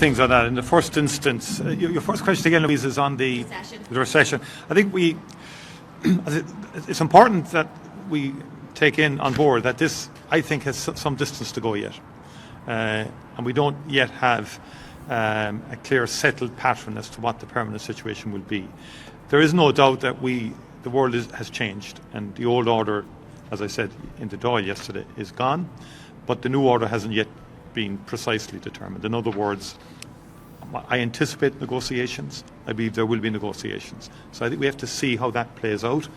things on that. In the first instance, your first question again, Louise, is on the recession. I think it's important that we take on board that this, I think, has some distance to go yet. And we don't yet have a clear settled pattern as to what the permanent situation will be. There is no doubt that the world has changed, and the old order, as I said in the Dáil yesterday, is gone, but the new order hasn't yet been precisely determined. In other words, I anticipate negotiations. I believe there will be negotiations. So I think we have to see how that plays out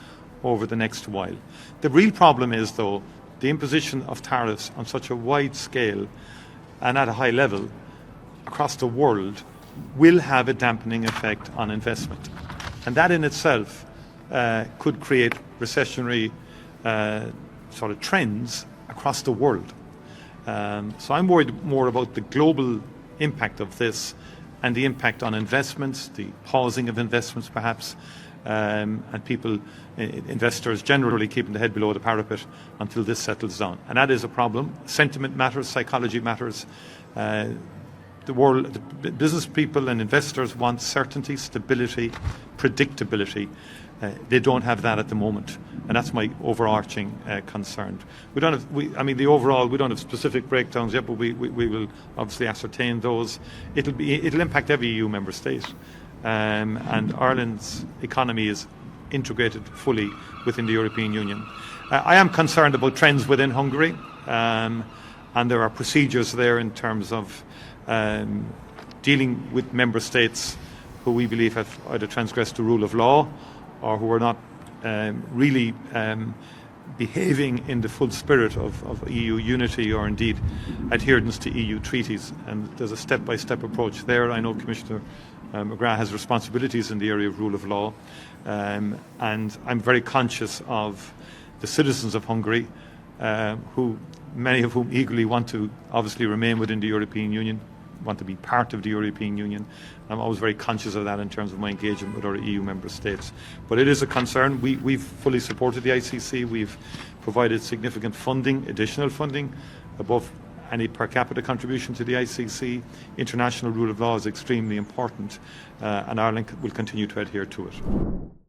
over the next while. The real problem is, though, the imposition of tariffs on such a wide scale and at a high level across the world will have a dampening effect on investment. And that in itself could create recessionary sort of trends across the world. So I'm worried more about the global impact of this and the impact on investments, the pausing of investments perhaps, and investors generally keeping the head below the parapet until this settles down. And that is a problem. Sentiment matters, psychology matters. The business people and investors want certainty, stability, predictability. They don't have that at the moment, and that's my overarching concern. We don't have specific breakdowns yet, but we will obviously ascertain those. It'll impact every EU member state, and Ireland's economy is integrated fully within the European Union. I am concerned about trends within Hungary, and there are procedures there in terms of dealing with member states who we believe have either transgressed the rule of law or who are not really behaving in the full spirit of EU unity or indeed adherence to EU treaties. And there's a step-by-step approach there. I know Commissioner McGrath has responsibilities in the area of rule of law, and I'm very conscious of the citizens of Hungary, many of whom eagerly want to obviously remain within the European Union, want to be part of the European Union. I'm always very conscious of that in terms of my engagement with our EU member states. But it is a concern. We've fully supported the ICC. We've provided significant funding, additional funding, above any per capita contribution to the ICC. International rule of law is extremely important, and Ireland will continue to adhere to it.